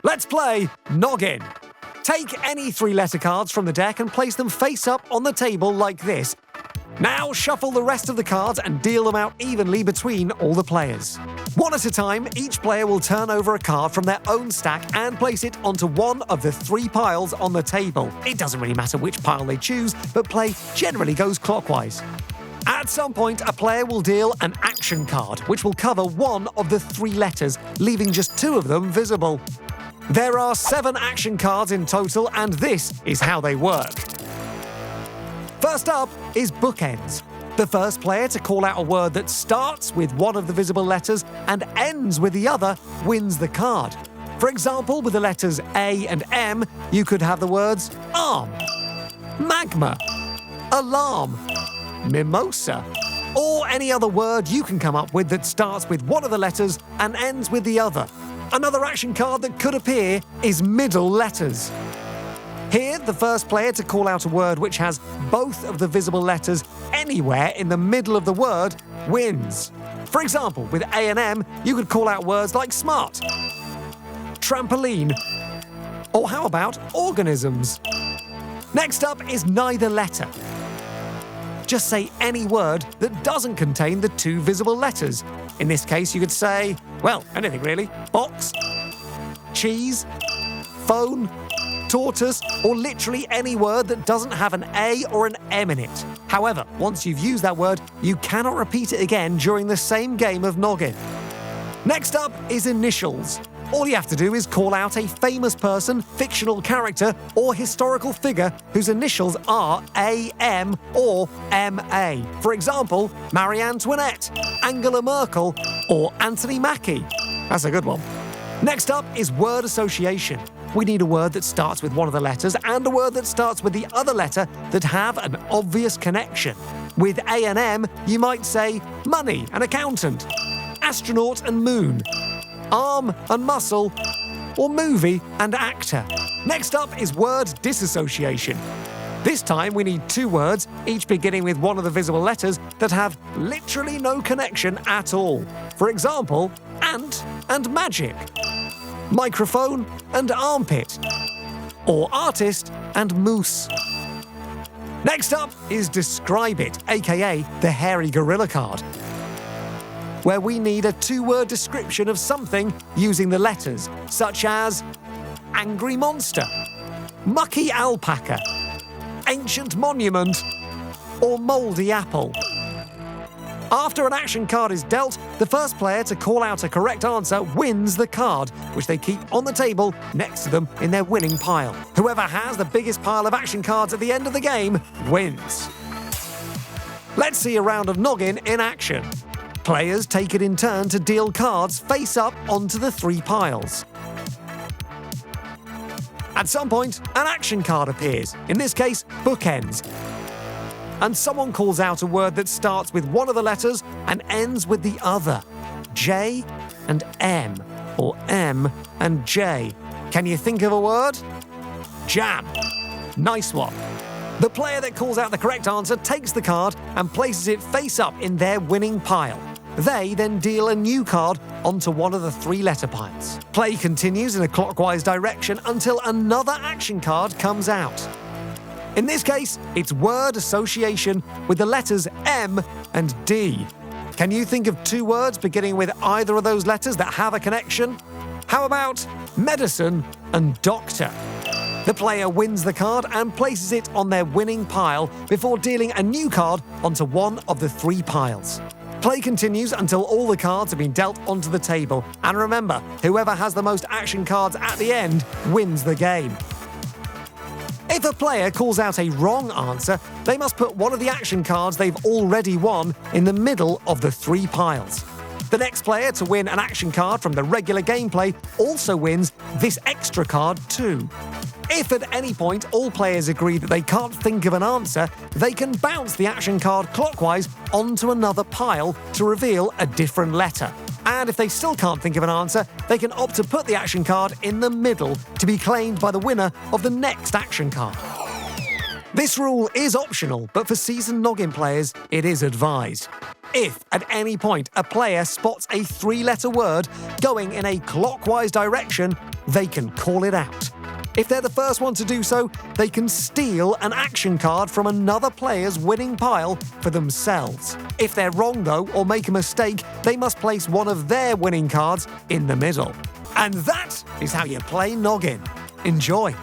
Let's play Noggin. Take any 3-letter cards from the deck and place them face up on the table like this. Now shuffle the rest of the cards and deal them out evenly between all the players. One at a time, each player will turn over a card from their own stack and place it onto one of the 3 piles on the table. It doesn't really matter which pile they choose, but play generally goes clockwise. At some point, a player will deal an action card, which will cover one of the 3 letters, leaving just 2 of them visible. There are 7 action cards in total, and this is how they work. First up is bookends. The first player to call out a word that starts with one of the visible letters and ends with the other wins the card. For example, with the letters A and M, you could have the words arm, magma, alarm, mimosa, or any other word you can come up with that starts with one of the letters and ends with the other. Another action card that could appear is middle letters. Here, the first player to call out a word which has both of the visible letters anywhere in the middle of the word wins. For example, with A and M, you could call out words like smart, trampoline, or how about organisms? Next up is neither letter. Just say any word that doesn't contain the 2 visible letters. In this case, you could say, well, anything really. Box, cheese, phone, tortoise, or literally any word that doesn't have an A or an M in it. However, once you've used that word, you cannot repeat it again during the same game of Noggin. Next up is initials. All you have to do is call out a famous person, fictional character, or historical figure whose initials are AM or MA. For example, Marie Antoinette, Angela Merkel, or Anthony Mackie. That's a good one. Next up is word association. We need a word that starts with one of the letters and a word that starts with the other letter that have an obvious connection. With A and M, you might say money and accountant, astronaut and moon, arm and muscle, or movie and actor. Next up is word disassociation. This time we need 2 words, each beginning with one of the visible letters, that have literally no connection at all. For example, ant and magic, microphone and armpit, or artist and moose. Next up is describe it, aka the hairy gorilla card, where we need a 2-word description of something using the letters, such as angry monster, mucky alpaca, ancient monument, or mouldy apple. After an action card is dealt, the first player to call out a correct answer wins the card, which they keep on the table next to them in their winning pile. Whoever has the biggest pile of action cards at the end of the game wins. Let's see a round of Noggin in action. Players take it in turn to deal cards face up onto the 3 piles. At some point, an action card appears, in this case, bookends. And someone calls out a word that starts with one of the letters and ends with the other. J and M, or M and J. Can you think of a word? Jam. Nice one. The player that calls out the correct answer takes the card and places it face up in their winning pile. They then deal a new card onto one of the 3-letter piles. Play continues in a clockwise direction until another action card comes out. In this case, it's word association with the letters M and D. Can you think of 2 words beginning with either of those letters that have a connection? How about medicine and doctor? The player wins the card and places it on their winning pile before dealing a new card onto one of the 3 piles. Play continues until all the cards have been dealt onto the table. And remember, whoever has the most action cards at the end wins the game. If a player calls out a wrong answer, they must put one of the action cards they've already won in the middle of the 3 piles. The next player to win an action card from the regular gameplay also wins this extra card too. If at any point all players agree that they can't think of an answer, they can bounce the action card clockwise onto another pile to reveal a different letter. And if they still can't think of an answer, they can opt to put the action card in the middle to be claimed by the winner of the next action card. This rule is optional, but for seasoned Noggin players, it is advised. If, at any point, a player spots a 3-letter word going in a clockwise direction, they can call it out. If they're the first one to do so, they can steal an action card from another player's winning pile for themselves. If they're wrong, though, or make a mistake, they must place one of their winning cards in the middle. And that is how you play Noggin. Enjoy!